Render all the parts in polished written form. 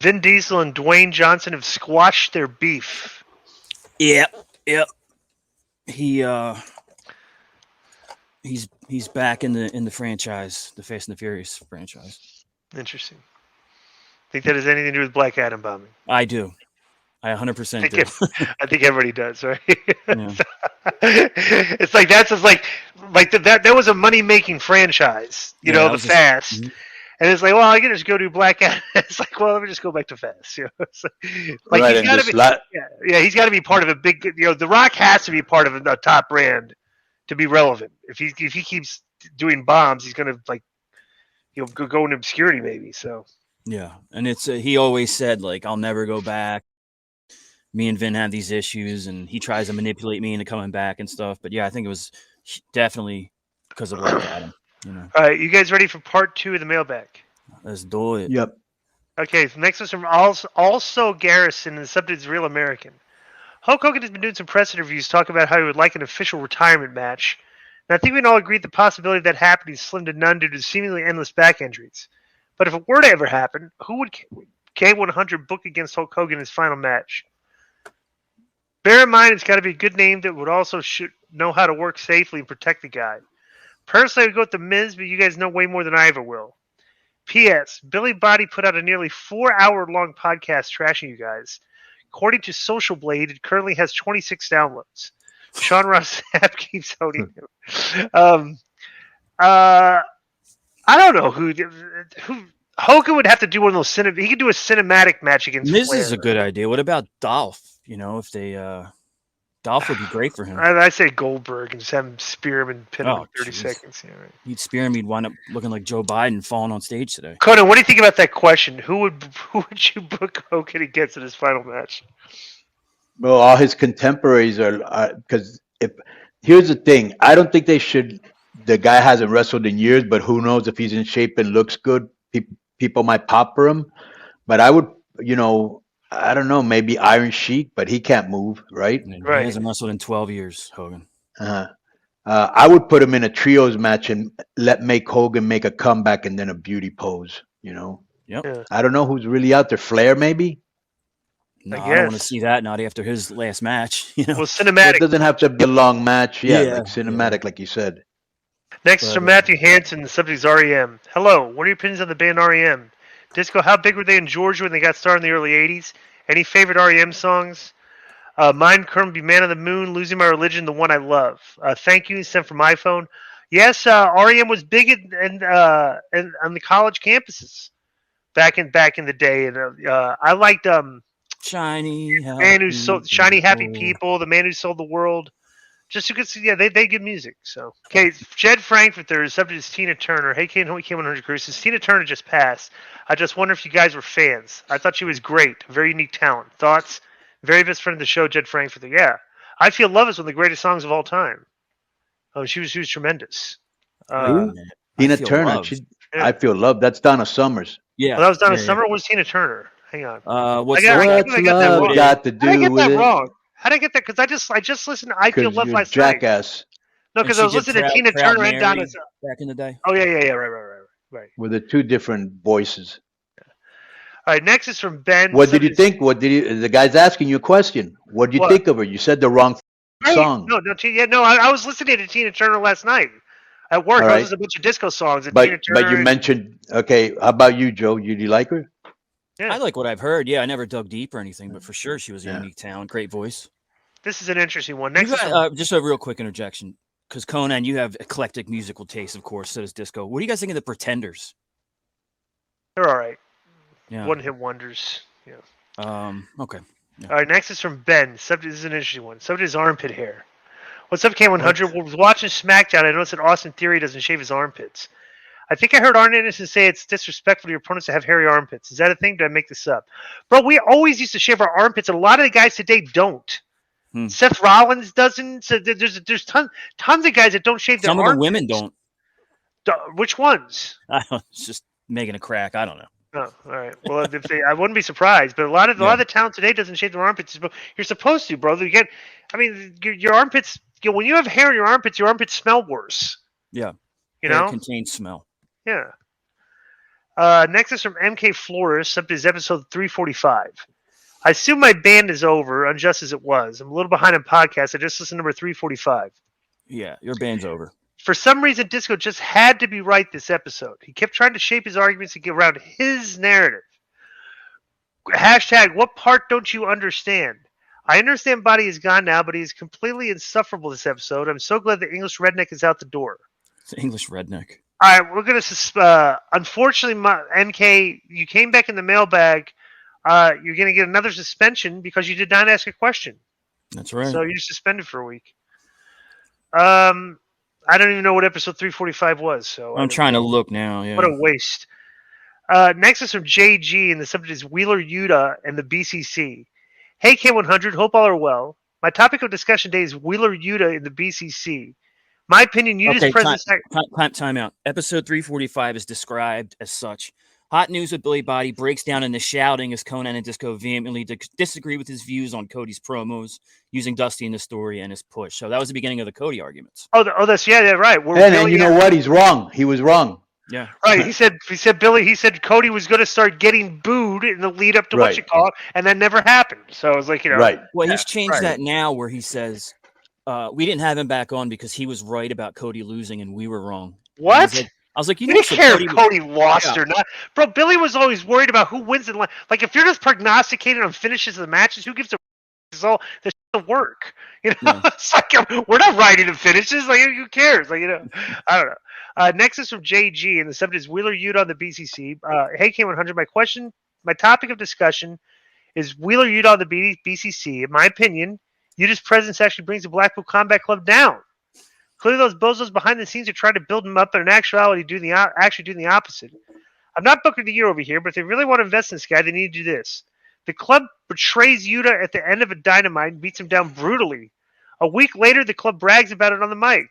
Vin Diesel and Dwayne Johnson have squashed their beef. Yep. He's back in the franchise, the Fast and the Furious franchise. Interesting. Think that has anything to do with Black Adam bombing? I do. I 100% do. I think everybody does, right? Yeah. It's like that's just like that was a money making franchise, the Fast. And it's like, well, I can just go do Black Adam. It's like, well, let me just go back to Fast. It's like Right, he's got to be, he's got to be part of a big. The Rock has to be part of a top brand to be relevant. If he keeps doing bombs, he's gonna he'll go into obscurity maybe. So yeah, and it's he always said like, I'll never go back. Me and Vin have these issues, and he tries to manipulate me into coming back and stuff. But yeah, I think it was definitely because of Black Adam. All right, you guys ready for part 2 of the mailbag? Let's do it. Yep. Okay, so next one's from also Garrison, and the subject is Real American. Hulk Hogan has been doing some press interviews talking about how he would like an official retirement match. And I think we can all agree the possibility of that happening is slim to none due to seemingly endless back injuries. But if it were to ever happen, who would K100 book against Hulk Hogan in his final match? Bear in mind, it's got to be a good name that would also know how to work safely and protect the guy. Personally, I would go with The Miz, but you guys know way more than I ever will. P.S. Billy Body put out a nearly 4-hour-long podcast trashing you guys. According to Social Blade, it currently has 26 downloads. Sean Ross Sapp keeps owning him. I don't know who Hogan would have to do one of those. He could do a cinematic match against Miz Flair. Is a good idea. What about Dolph? If they Dolph would be great for him. I say Goldberg and just have him spear him and pin him in 30 seconds. Yeah, right. He'd spear him. He'd wind up looking like Joe Biden falling on stage today. Konnan, what do you think about that question? Who would you book Hogan against in his final match? Well, all his contemporaries are because here's the thing. I don't think they should. The guy hasn't wrestled in years, but who knows if he's in shape and looks good? People might pop for him. But I would, I don't know, maybe Iron Sheik, but he can't move, right? Right. He hasn't wrestled in 12 years, Hogan. I would put him in a trios match and make Hogan make a comeback and then a beauty pose, Yep. Yeah. I don't know who's really out there. Flair, maybe? No, I don't want to see that not after his last match. Well, cinematic. It doesn't have to be a long match. Yeah, like cinematic, like you said. Next is from Matthew Hansen. The subject is R.E.M. Hello. What are your opinions on the band R.E.M.? Disco, how big were they in Georgia when they got started in the early 80s? Any favorite R.E.M. songs? Mine currently be Man on the Moon, Losing My Religion, the one I love. Thank you, sent from iPhone. Yes, R.E.M. was big and on the college campuses back in the day. And I liked Shiny Happy People, The Man Who Sold the World. Just you could see, yeah, they give music. So okay, Jed Frankfurter, subject is Tina Turner. Hey, K100 Crew, since Tina Turner just passed, I just wonder if you guys were fans. I thought she was great, very unique talent. Thoughts? Very best friend of the show, Jed Frankfurter. Yeah, I Feel Love is one of the greatest songs of all time. She was tremendous. Tina Turner. I Feel Love. That's Donna Summers. Yeah, well, that was Donna Summer. Or was Tina Turner? Hang on. What's love got to do I get with that it? wrong. How did I get that? Because I just listened to I Feel Love last jackass. night. No, because I was listening to Tina Turner and Donna back in the day. Oh yeah, right. With the two different voices. All right, next is from Ben. What did you think? The guy's asking you a question. What did you think of her? You said the wrong song. No, I was listening to Tina Turner last night at work. I was listening to a bunch of disco songs. And Tina Turner but you mentioned, okay, how about you, Joe? Do you like her? Yeah. I like what I've heard. Yeah, I never dug deep or anything, but for sure she was a unique talent, great voice. This is an interesting one. Next, just a real quick interjection, because Konnan, you have eclectic musical taste, of course. So does Disco. What do you guys think of the Pretenders? They're all right. Yeah. One-hit wonders. Yeah. Okay. Yeah. All right. Next is from Ben. Subject is an interesting one. Subject is armpit hair. What's up, K100? I was watching SmackDown. I noticed that Austin Theory doesn't shave his armpits. I think I heard Arn Anderson say it's disrespectful to your opponents to have hairy armpits. Is that a thing? Did I make this up? Bro, we always used to shave our armpits, and a lot of the guys today don't. Seth Rollins doesn't. So there's tons of guys that don't shave their armpits. Some of the women don't. Which ones? I don't know. It's just making a crack. I don't know. Oh, all right. Well, I wouldn't be surprised, but a lot of the talent today doesn't shave their armpits. You're supposed to, brother. Your armpits. When you have hair in your armpits smell worse. Yeah. You know, contains smell. Yeah. Next is from MK Flores. Up to his episode 345. I assume my band is over, unjust as it was. I'm a little behind on podcasts. I just listened to number 345. Yeah, your band's over. For some reason, Disco just had to be right this episode. He kept trying to shape his arguments to get around his narrative. Hashtag, what part don't you understand? I understand Body is gone now, but he is completely insufferable this episode. I'm so glad the English redneck is out the door. It's an English redneck. All right, we're going to... unfortunately, MK, you came back in the mailbag. You're going to get another suspension because you did not ask a question. That's right. So you're suspended for a week. I don't even know what episode 345 was. So I'm trying to look now. Yeah. What a waste. Next is from JG, and the subject is Wheeler Yuta and the BCC. Hey, K100, hope all are well. My topic of discussion today is Wheeler Yuta in the BCC. My opinion, Yuta's presence... Time out. Episode 345 is described as such. Hot news with Billy Body breaks down into shouting as Konnan and Disco vehemently disagree with his views on Cody's promos, using Dusty in the story and his push. So that was the beginning of the Cody arguments. That's right. And you know what? He's wrong. He was wrong. Yeah. Right. He said Cody was going to start getting booed in the lead up to what you call it, and that never happened. So it was like, Right. Well, he's changed that now where he says, we didn't have him back on because he was right about Cody losing and we were wrong. What? I was like, you didn't care if Cody lost or not. Bro, Billy was always worried about who wins in line. Like, if you're just prognosticating on finishes of the matches, who gives a it's all this work? You know, It's like, we're not writing the finishes. Like, who cares? Like, I don't know. Next is from JG, and the subject is Wheeler Yuta on the BCC. Hey, K100, my topic of discussion is Wheeler Yuta on the BCC. In my opinion, Yuta's presence actually brings the Blackpool Combat Club down. Clearly, those bozos behind the scenes are trying to build him up, but in actuality, doing the opposite. I'm not booking the year over here, but if they really want to invest in this guy, they need to do this. The club betrays Yuta at the end of a Dynamite and beats him down brutally. A week later, the club brags about it on the mic.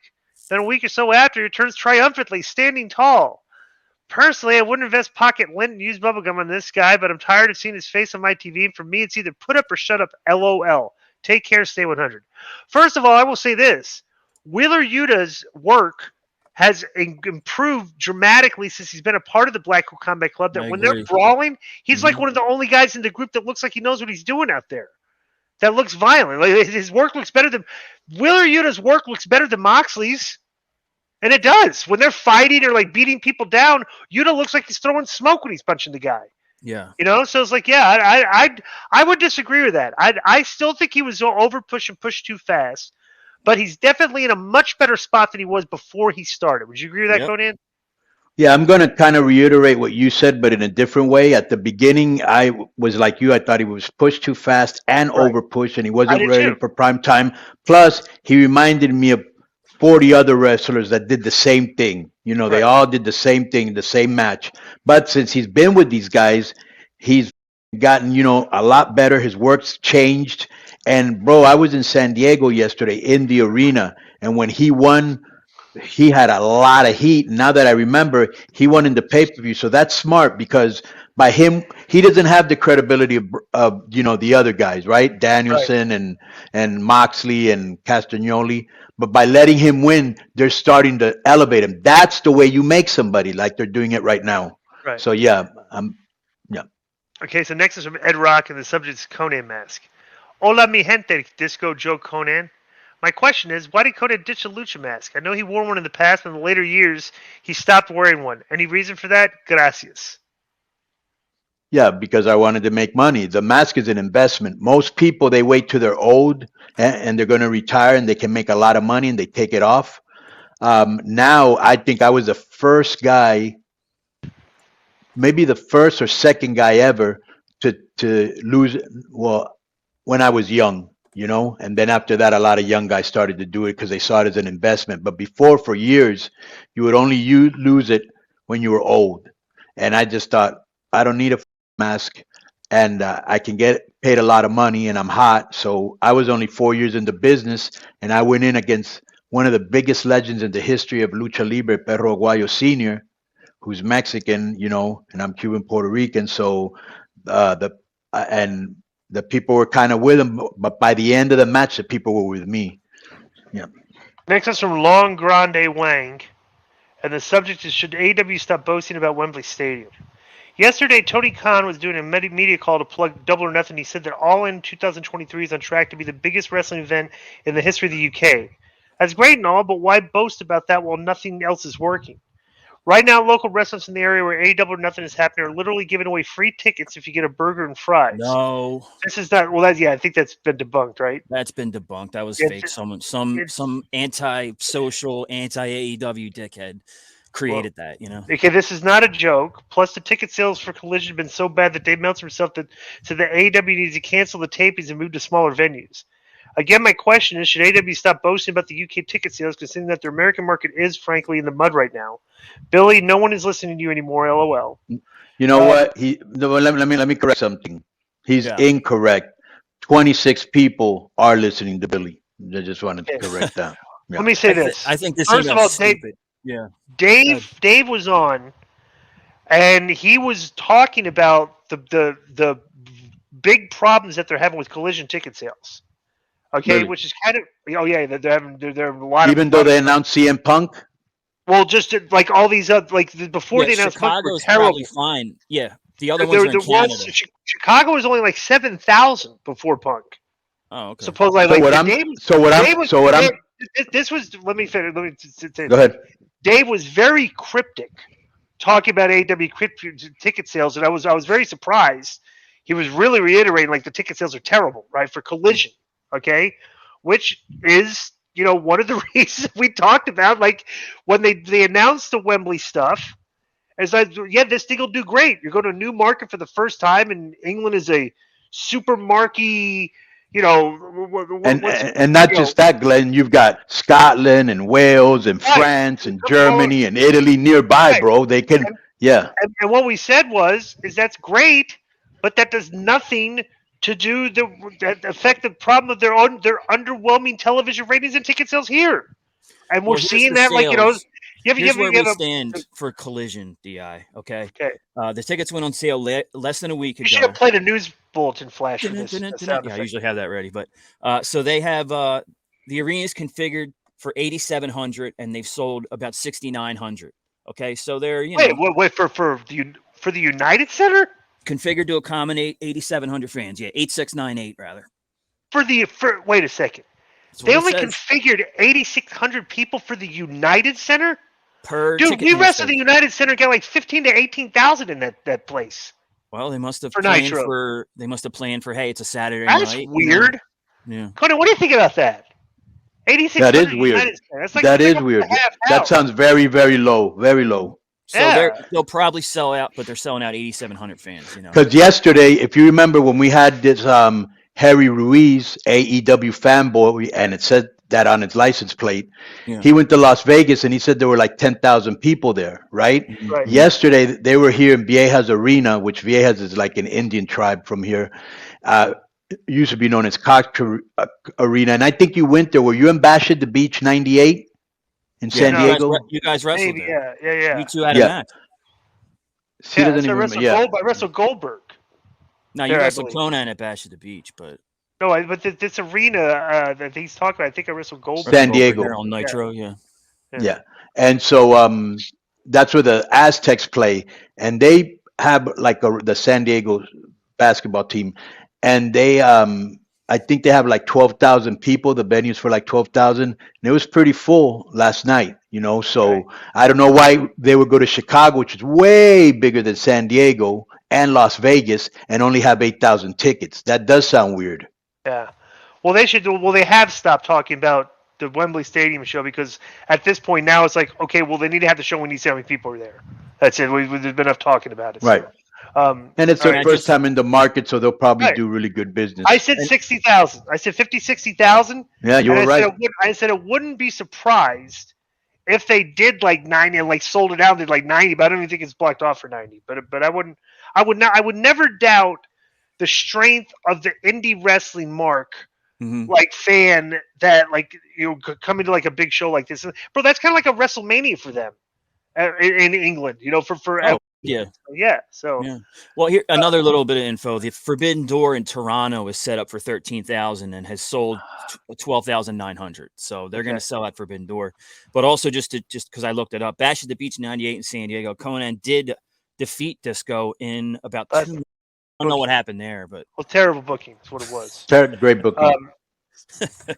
Then a week or so after, he returns triumphantly, standing tall. Personally, I wouldn't invest pocket lint and use bubblegum on this guy, but I'm tired of seeing his face on my TV, and for me, it's either put up or shut up, LOL. Take care, stay 100. First of all, I will say this. Wheeler Yuta's work has improved dramatically since he's been a part of the Blackpool Combat Club. That when they're brawling, he's like one of the only guys in the group that looks like he knows what he's doing out there. That looks violent. Like, his work looks better than Wheeler Yuta's work looks better than Moxley's, and it does. When they're fighting or like beating people down, Yuta looks like he's throwing smoke when he's punching the guy. Yeah, So it's like, I would disagree with that. I still think he was over pushed too fast. But he's definitely in a much better spot than he was before he started. Would you agree with that, Konnan? Yeah, I'm going to kind of reiterate what you said, but in a different way. At the beginning, I was like you. I thought he was pushed too fast and over pushed, and he wasn't ready for prime time. Plus, he reminded me of 40 other wrestlers that did the same thing. They all did the same thing, the same match. But since he's been with these guys, he's gotten, a lot better. His work's changed. And, bro, I was in San Diego yesterday in the arena, and when he won, he had a lot of heat. Now that I remember, he won in the pay-per-view, so that's smart because by him, he doesn't have the credibility of the other guys, right? Danielson and Moxley and Castagnoli. But by letting him win, they're starting to elevate him. That's the way you make somebody, like they're doing it right now. Right. So, yeah. Okay, so next is from Ed Rock, and the subject is Konnan mask. Hola, mi gente, Disco Joe Konnan. My question is, why did Konnan ditch the Lucha mask? I know he wore one in the past, but in the later years, he stopped wearing one. Any reason for that? Gracias. Yeah, because I wanted to make money. The mask is an investment. Most people, they wait till they're old and they're going to retire and they can make a lot of money and they take it off. Now, I think I was the first guy, maybe the first or second guy ever to lose, when I was young, and then after that, a lot of young guys started to do it because they saw it as an investment. But before, for years, you would only lose it when you were old. And I just thought, I don't need a mask, and I can get paid a lot of money, and I'm hot. So I was only 4 years in the business, and I went in against one of the biggest legends in the history of Lucha Libre, Perro Aguayo Sr., who's Mexican, and I'm Cuban, Puerto Rican. So the people were kind of with him, but by the end of the match, the people were with me. Yeah. Next is from Long Grande Wang, and the subject is, should AEW stop boasting about Wembley Stadium? Yesterday, Tony Khan was doing a media call to plug Double or Nothing. He said that All In 2023 is on track to be the biggest wrestling event in the history of the UK. That's great and all, but why boast about that while nothing else is working? Right now, local restaurants in the area where Double or Nothing is happening are literally giving away free tickets if you get a burger and fries. No, This is not. Well, I think that's been debunked, right? that's been debunked. That was fake. Some anti-social, anti-AEW dickhead created that. Okay, this is not a joke. Plus, the ticket sales for Collision have been so bad that Dave Meltzer himself said that AEW needs to cancel the tapings and move to smaller venues. Again, my question is, should AEW stop boasting about the UK ticket sales, considering that their American market is, frankly, in the mud right now? Billy, no one is listening to you anymore, LOL. You know what? Let me correct something. He's incorrect. 26 people are listening to Billy. I just wanted to correct that. Yeah. Let me say this. I think this First of all, stupid. Dave was on, and he was talking about the big problems that they're having with Collision ticket sales. Okay, Really? which is kind of they're having a lot of, even though they announced CM Punk. Well, just like all these other before they announced Punk were Chicago's terrible. probably fine. Yeah, the other ones are in Canada. Chicago was only like 7,000 before Punk. Oh, okay. Supposedly, this was. Let me finish. Go ahead. Dave was very cryptic, talking about AEW ticket sales, and I was very surprised. He was really reiterating like the ticket sales are terrible, right, for Collision. Okay, which is one of the reasons we talked about, like when they announced the Wembley stuff. It's like, this thing will do great. You're going to a new market for the first time, and England is a super marquee. And not just that, Glenn. You've got Scotland and Wales and France and Germany and Italy nearby, bro. They can, And what we said is that's great, but that does nothing to do that affect the problem of their underwhelming television ratings and ticket sales here. And we're seeing that, here's where we stand for Collision, DI. Okay. The tickets went on sale less than a week ago. You should have played a news bulletin flash for this. Yeah, I usually have that ready, but so they have the arena is configured for 8,700, and they've sold about 6,900. Okay, so they're wait for the United Center. Configured to accommodate 8,700 fans. Yeah, 8,698 rather. Wait a second. They only configured 8,600 people for the United Center. Dude, we wrestled the United Center, got like 15,000 to 18,000 in that place. Well, they must have planned for. They must have planned for. Hey, it's a Saturday night. That's weird. Yeah. Konnan, what do you think about that? 8,600. That is weird. That is weird. That sounds very, very low. Very low. So they'll probably sell out, but they're selling out 8,700 fans. Because yesterday, if you remember, when we had this Harry Ruiz AEW fanboy, and it said that on its license plate, he went to Las Vegas and he said there were like 10,000 people there, right? Yesterday, they were here in Viejas Arena, which Viejas is like an Indian tribe from here. Used to be known as Cox Arena, and I think you went there. Were you in Bash at the Beach '98 in San Diego? You guys wrestled there. Yeah. You two had a match. He doesn't even remember. I wrestled Goldberg. No, you wrestled Konnan at Bash at the Beach, but but this arena that he's talking about, I think I wrestled Goldberg. San Diego on Nitro, yeah. And so that's where the Aztecs play, and they have like the San Diego basketball team, and they I think they have like 12,000 people. The venue's for like 12,000, and it was pretty full last night. So I don't know why they would go to Chicago, which is way bigger than San Diego and Las Vegas, and only have 8,000 tickets. That does sound weird. Yeah. Well, they should. Well, they have stopped talking about the Wembley Stadium show, because at this point now it's like, okay, well, they need to have the show. We need to see how many people are there. That's it. There's been enough talking about it. Right. So. And it's their first time in the market, so they'll probably do really good business. I said 60,000. I said 50, 60,000. Yeah, you were right. I said it wouldn't be surprised if they did like 90 and like sold it out, did like 90, but I don't even think it's blocked off for 90. But I would never doubt the strength of the indie wrestling mark, like fan that could come into like a big show like this. Bro, that's kind of like a WrestleMania for them in England, Well, here another little bit of info. The Forbidden Door in Toronto is set up for 13,000 and has sold 12,900. So they're going to sell at Forbidden Door. But also just because I looked it up, Bash at the Beach '98 in San Diego, Konnan did defeat Disco in about But 2 minutes. I don't know what happened there, but well, terrible booking is what it was. Great booking.